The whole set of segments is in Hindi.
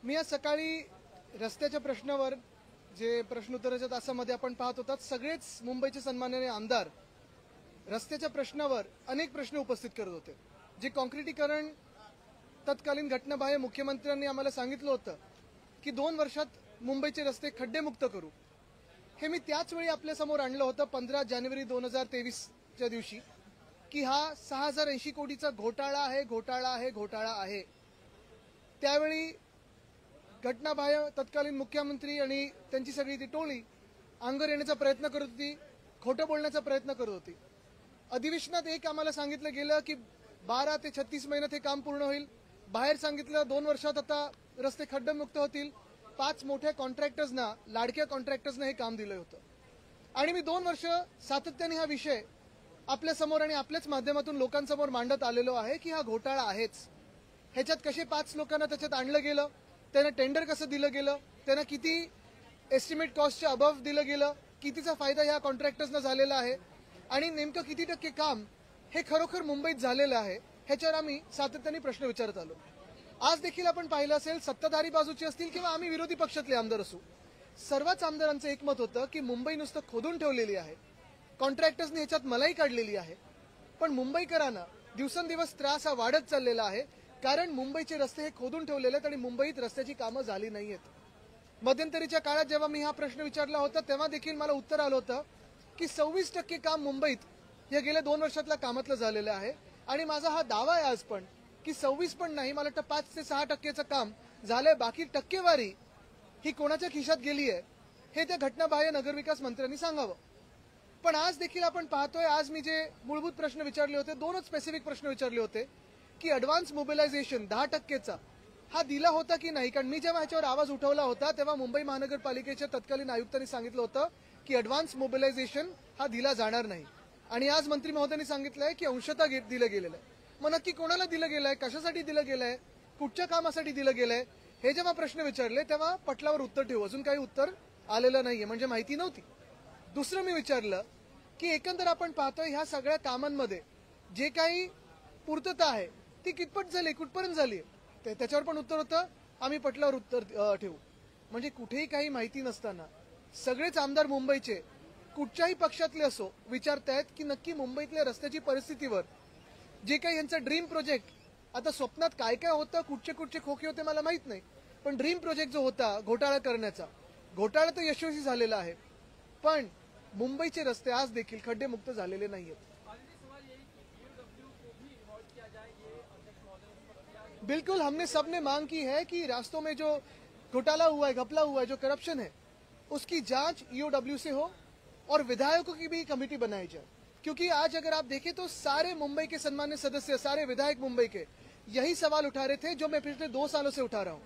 मी आज सकाळी रस्त्याच्या प्रश्नावर जे प्रश्नोत्तराच्या तासामध्ये आपण पाहत होतात, सगळेच मुंबईचे सन्माननीय आमदार रस्त्याच्या प्रश्नावर अनेक प्रश्न उपस्थित करत होते. जे कॉन्क्रिटीकरण तत्कालीन घटनाबाह्य मुख्यमंत्र्यांनी आम्हाला सांगितलं होतं की 2 वर्षात मुंबईचे रस्ते खड्डेमुक्त करू, हे मी त्याच वेळी आपल्या समोर आणलं होतं 15 जानेवारी 2023च्या दिवशी की हा 6080 कोटीचा घोटाळा आहे. त्यावेळी घटनाबाह्य तत्कालीन मुख्यमंत्री आणि त्यांची सगळी ती टोळी अंगावर येण्याचा प्रयत्न करत होती, खोटं बोलण्याचा प्रयत्न करत होती. अधिवेशनात एक आम्हाला सांगितलं गेलं की 12 ते 36 महिन्यात हे काम पूर्ण होईल. बाहेर सांगितलं 2 वर्षात आता रस्ते खड्डेमुक्त होतील. 5 मोठ्या कॉन्ट्रॅक्टर्सना, लाडक्या कॉन्ट्रॅक्टर्सना हे काम दिलं होतं. आणि मी 2 वर्ष सातत्याने हा विषय आपल्या समोर आणि आपल्याच माध्यमातून लोकांसमोर मांडत आलेलो आहे की हा घोटाळा आहेच. ह्याच्यात कसे 5 लोकांना त्याच्यात आणलं गेलं, त्यांना टेंडर कसं दिलं गेलं, त्यांना किती एस्टिमेट कॉस्टच्या अबव दिलं गेलं, कितीचा फायदा ह्या कॉन्ट्रॅक्टर्सना झालेला आहे आणि नेमकं किती टक्के काम हे खरोखर मुंबईत झालेलं आहे, ह्याच्यावर आम्ही सातत्याने प्रश्न विचारत आलो. आज देखील आपण पाहिलं असेल, सत्ताधारी बाजूचे असतील किंवा आम्ही विरोधी पक्षातले आमदार असू, सर्वच आमदारांचं एकमत होतं की मुंबई नुसतं खोदून ठेवलेली आहे, कॉन्ट्रॅक्टर्सनी ह्याच्यात मलाई काढलेली आहे. पण मुंबईकरांना दिवसेंदिवस त्रास हा वाढत चाललेला आहे, कारण मुंबईचे रस्ते हे खोदून ठेवलेले आहेत आणि मुंबईत रस्त्याची कामं झाली नाहीयेत. मध्यंतरीच्या काळात जेव्हा मी हा प्रश्न विचारला होता तेव्हा देखील मला उत्तर आलं होतं की 26% काम मुंबईत या गेल्या 2 वर्षातल्या कामातलं झालेलं आहे. आणि माझा हा दावा आहे आज पण की 26 पण नाही, मला वाटतं 5 ते 6% काम झालंय. बाकी टक्केवारी ही कोणाच्या खिशात गेली आहे हे त्या घटनाबाह्य नगरविकास मंत्र्यांनी सांगावं. पण आज देखील आपण पाहतोय, आज मी जे मूलभूत प्रश्न विचारले होते, 2च स्पेसिफिक प्रश्न विचारले होते की ॲडव्हान्स मोबिलायझेशन 10%चा हा दिला होता की नाही. कारण मी जेव्हा ह्याच्यावर आवाज उठवला होता तेव्हा मुंबई महानगरपालिकेच्या तत्कालीन आयुक्तांनी सांगितलं होतं की ॲडव्हान्स मोबिलायझेशन हा दिला जाणार नाही. आणि आज मंत्री महोदयांनी सांगितलंय की अंशतः दिलं गेलेलं आहे. मग नक्की कोणाला दिलं गेलंय, कशासाठी दिलं गेलंय, कुठच्या कामासाठी दिलं गेलंय, हे जेव्हा प्रश्न विचारले तेव्हा पटलावर उत्तर ठेवू. अजून काही उत्तर आलेलं नाहीये, म्हणजे माहिती नव्हती. दुसरं मी विचारलं की एकंदर आपण पाहतोय ह्या सगळ्या कामांमध्ये जे काही पूर्तता आहे ती कितपत झाली, कुठपर्यंत झाली, त्याच्यावर पण उत्तर होतं आम्ही पटलावर उत्तर ठेवू. म्हणजे कुठेही काही माहिती नसताना सगळेच आमदार मुंबईचे कुठच्याही पक्षातले असो विचारतायत की नक्की मुंबईतल्या रस्त्याची परिस्थितीवर जे काही यांचं ड्रीम प्रोजेक्ट, आता स्वप्नात काय काय होतं, कुठचे खोके होते मला माहित नाही, पण ड्रीम प्रोजेक्ट जो होता घोटाळा करण्याचा, घोटाळा तर यशस्वी झालेला आहे. पण मुंबईचे रस्ते आज देखील खड्डेमुक्त झालेले नाहीयेत. बिल्कुल, हमने सबने मांग की है कि रास्तों में जो घोटाला हुआ है, घपला हुआ है, जो करप्शन है, उसकी जांच ईओडब्ल्यू से हो और विधायकों की भी कमेटी बनाई जाए. क्योंकि आज अगर आप देखें तो सारे मुंबई के सम्मानित सदस्य, सारे विधायक मुंबई के यही सवाल उठा रहे थे जो मैं पिछले 2 सालों से उठा रहा हूं.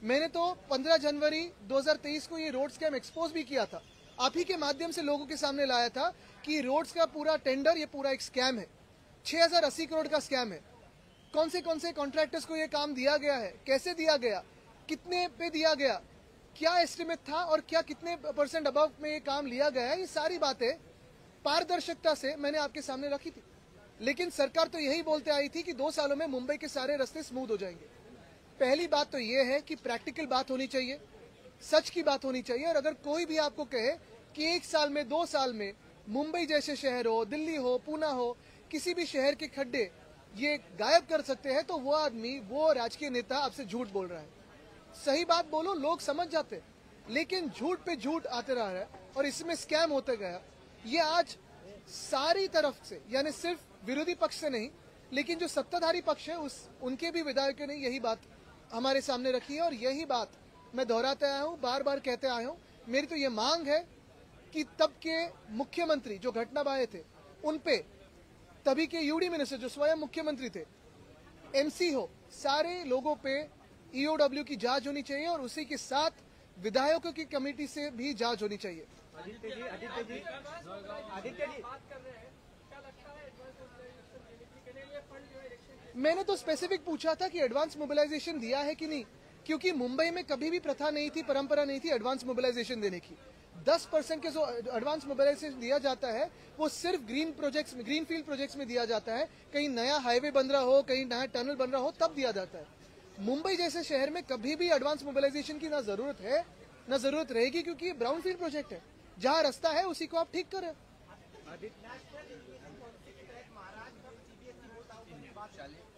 मैंने तो 15 जनवरी 2023 को ये रोड स्कैम एक्सपोज भी किया था, आप ही के माध्यम से लोगों के सामने लाया था कि रोड्स का पूरा टेंडर ये पूरा एक स्कैम है, 6080 करोड़ का स्कैम है. कौन से कॉन्ट्रैक्टर्स को ये काम दिया गया है, कैसे दिया गया, कितने पे दिया गया, क्या एस्टिमेट था और क्या कितने % अबव में ये काम लिया गया है, ये सारी बातें पारदर्शिता से मैंने आपके सामने रखी थी. लेकिन सरकार तो यही बोलते आई थी कि 2 सालों में मुंबई के सारे रास्ते स्मूथ हो जाएंगे. पहली बात तो ये है कि प्रैक्टिकल बात होनी चाहिए, सच की बात होनी चाहिए. और अगर कोई भी आपको कहे कि 1 साल में 2 साल में मुंबई जैसे शहर हो, दिल्ली हो, पूना हो, किसी भी शहर के खड्डे ये गायब कर सकते हैं, तो वो आदमी, वो राजकीय नेता आपसे झूठ बोल रहा है. सही बात बोलो, लोग समझ जाते हैं, लेकिन झूठ पे झूठ आते रहा है और इसमें स्कैम होते गया. ये आज सारी तरफ से, यानी सिर्फ विरोधी पक्ष से नहीं, लेकिन जो सत्ताधारी पक्ष है उनके भी विधायकों ने यही बात हमारे सामने रखी है. और यही बात मैं दोहराते आया हूँ, बार बार कहते आया हूँ. मेरी तो ये मांग है कि तब के मुख्यमंत्री जो घटनाबाह्य थे उनपे, तभी के यूडी मिनिस्टर जो स्वयं मुख्यमंत्री थे, एमसी हो, सारे लोगों पे ईओडब्ल्यू की जांच होनी चाहिए और उसी के साथ विधायकों की कमेटी से भी जांच होनी चाहिए. आदित्य जी मैंने तो स्पेसिफिक पूछा था कि एडवांस मोबिलाइजेशन दिया है कि नहीं, क्योंकि मुंबई में कभी भी प्रथा नहीं थी, परंपरा नहीं थी एडवांस मोबिलाइजेशन देने की. 10% के जो एडवांस मोबिलाइजेशन दिया जाता है वो सिर्फ ग्रीन फील्ड प्रोजेक्ट्स में दिया जाता है. कहीं नया हाईवे बन रहा हो, कहीं नया टनल बन रहा हो, तब दिया जाता है. मुंबई जैसे शहर में कभी भी एडवांस मोबिलाइजेशन की ना जरूरत है ना जरूरत रहेगी, क्योंकि ये ब्राउनफील्ड प्रोजेक्ट है। जहां रास्ता है उसी को आप ठीक करें।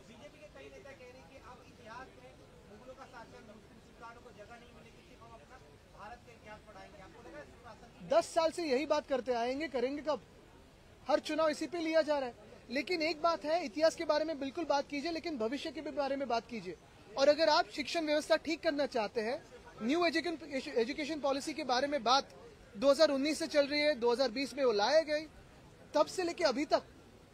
बीजेपी के कई नेता कह रहे हैं कि अब इतिहास में मुगलों का शासन, मुस्लिम सुल्तानों को जगह नहीं मिलेगी, सिर्फ हम अपना भारत का इतिहास पढ़ाएंगे। आपको लगा है शासन 10 साल से यही बात करते आएंगे, करेंगे कब? हर चुनाव इसी पे लिया जा रहा है। लेकिन एक बात है, इतिहास के बारे में बिल्कुल बात कीजिए, लेकिन भविष्य के भी बारे में बात कीजिए। और अगर आप शिक्षण व्यवस्था ठीक करना चाहते हैं, न्यू एजुकेशन पॉलिसी के बारे में बात 2019 से चल रही है, 2020 में वो लाए गए, तब से लेके अभी तक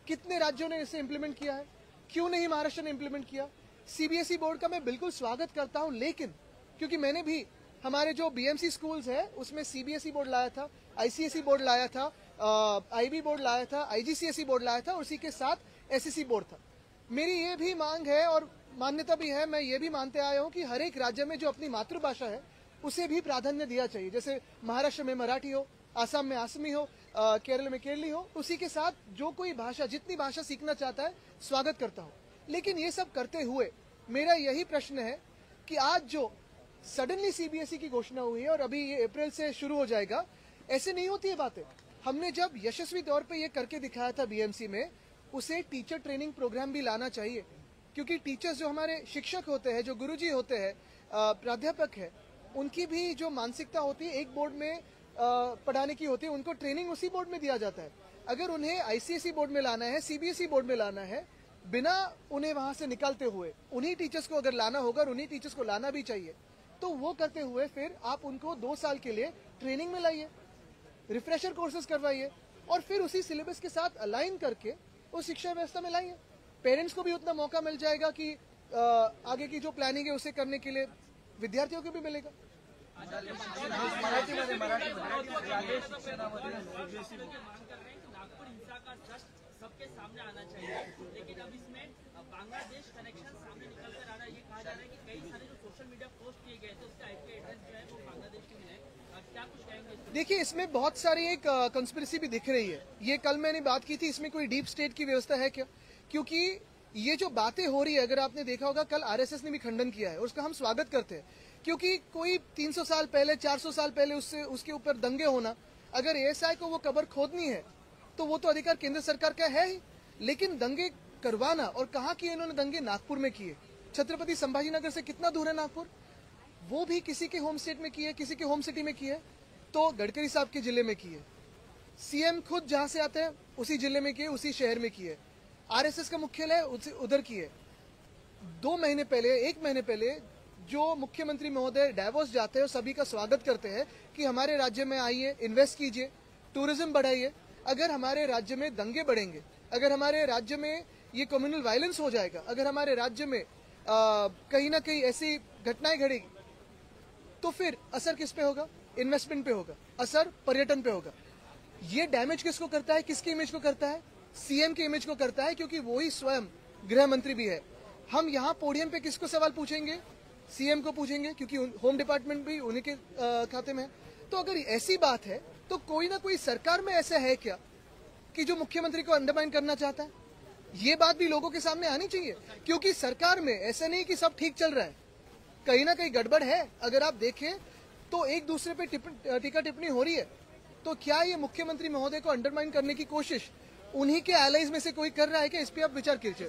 कितने राज्यों ने इसे इम्प्लीमेंट किया है? क्यों नहीं महाराष्ट्र ने इम्प्लीमेंट किया? सीबीएसई बोर्ड का मैं बिल्कुल स्वागत करता हूं, लेकिन क्योंकि मैंने भी हमारे जो बीएमसी स्कूल्स है उसमें सीबीएसई बोर्ड लाया था, आईसीएसई बोर्ड लाया था, आईबी बोर्ड लाया था, आईजीसीएसई बोर्ड लाया था, और उसी के साथ एसएससी बोर्ड था। मेरी ये भी मांग है और मान्यता भी है, मैं ये भी मानते आया हूं कि हर एक राज्य में जो अपनी मातृभाषा है उसे भी प्राधान्य दिया चाहिए। जैसे महाराष्ट्र में मराठी हो, आसाम में आसमी हो, केरल में केरली हो, उसी के साथ जो कोई भाषा, जितनी भाषा सीखना चाहता है, स्वागत करता हूं। लेकिन ये सब करते हुए मेरा यही प्रश्न है कि आज जो सडनली सीबीएसई की घोषणा हुई है और अभी ये अप्रैल से शुरू हो जाएगा, ऐसे नहीं होती है बातें। हमने जब यशस्वी तौर पे ये करके दिखाया था बीएमसी में, उसे टीचर ट्रेनिंग प्रोग्राम भी लाना चाहिए, क्योंकि टीचर्स जो हमारे शिक्षक होते हैं, जो गुरुजी होते हैं, प्राध्यापक है, उनकी भी जो मानसिकता होती है एक बोर्ड में पढ़ाने की होती है, उनको ट्रेनिंग उसी बोर्ड में दिया जाता है। अगर उन्हें आईसीएसई बोर्ड में लाना है, सीबीएसई बोर्ड में लाना है, बिना उन्हें वहां से निकालते हुए उन्हीं टीचर्स को अगर लाना होगा, और उन्हीं टीचर्स को लाना भी चाहिए, तो वो करते हुए फिर आप उनको 2 साल के लिए ट्रेनिंग में लाइए, रिफ्रेशर कोर्सेज करवाइए, और फिर उसी सिलेबस के साथ अलाइन करके उस शिक्षा व्यवस्था में लाइए। पेरेंट्स को भी उतना मौका मिल जाएगा कि आगे की जो प्लानिंग है उसे करने के लिए विद्यार्थियों को भी मिलेगा। सबके सामने आना चाहिए, लेकिन अब इसमें बांग्लादेश कनेक्शन सामने निकल कर आ रहा है। ये कहा जा रहा है कि कई सारे जो सोशल मीडिया पोस्ट किए गए थे उसका आईपी एड्रेस जो है वो बांग्लादेश के मिले। क्या कुछ कहेंगे? देखिए, इसमें बहुत सारी एक कंस्पिरेसी भी दिख रही है। ये कल मैंने बात की थी, इसमें कोई डीप स्टेट की व्यवस्था है क्या? क्योंकि ये जो बातें हो रही है, अगर आपने देखा होगा, कल आरएसएस ने भी खंडन किया है, और उसका हम स्वागत करते हैं, क्योंकि कोई 300 साल पहले, 400 साल पहले उसके ऊपर दंगे होना, अगर एएसआई को वो कब्र खोदनी है तो वो तो अधिकार केंद्र सरकार का है ही। लेकिन दंगे करवाना, और कहा कि इन्होंने दंगे नागपुर में किए, छत्रपति संभाजीनगर से कितना दूर है नागपुर, वो भी किसी के होम स्टेट में किए, किसी के होम सिटी में किए, तो गडकरी साहब के जिले में किए, सीएम खुद जहां से आते हैं उसी जिले में किए, उसी शहर में किए, आरएसएस का मुख्यालय उधर किए। 2 महीने पहले, 1 महीने पहले जो मुख्यमंत्री महोदय डावोस जाते हैं और सभी का स्वागत करते हैं कि हमारे राज्य में आइए, इन्वेस्ट कीजिए, टूरिज्म बढ़ाइए। अगर हमारे राज्य में दंगे बढ़ेंगे, अगर हमारे राज्य में ये कम्युनल वायलेंस हो जाएगा, अगर हमारे राज्य में कहीं ना कहीं ऐसी घटनाएं घटेगी, तो फिर असर किस पे होगा? इन्वेस्टमेंट पे होगा, असर पर्यटन पे होगा। ये डैमेज किसको करता है? किसकी इमेज को करता है? सीएम की इमेज को करता है, क्योंकि वो ही स्वयं गृह मंत्री भी है। हम यहाँ पोडियम पे किसको सवाल पूछेंगे? सीएम को पूछेंगे, क्योंकि होम डिपार्टमेंट भी उन्हीं के खाते में है। तो अगर ऐसी बात है, तो कोई ना कोई सरकार में ऐसा है क्या कि जो मुख्यमंत्री को अंडरमाइन करना चाहता है? ये बात भी लोगों के सामने आनी चाहिए, क्योंकि सरकार में ऐसा नहीं कि सब ठीक चल रहा है, कहीं ना कहीं गड़बड़ है। अगर आप देखें तो एक दूसरे पे टीका टिप्पणी हो रही है, तो क्या ये मुख्यमंत्री महोदय को अंडरमाइन करने की कोशिश उन्हीं के एलाइज में से कोई कर रहा है क्या? इस पे आप विचार कीजिए।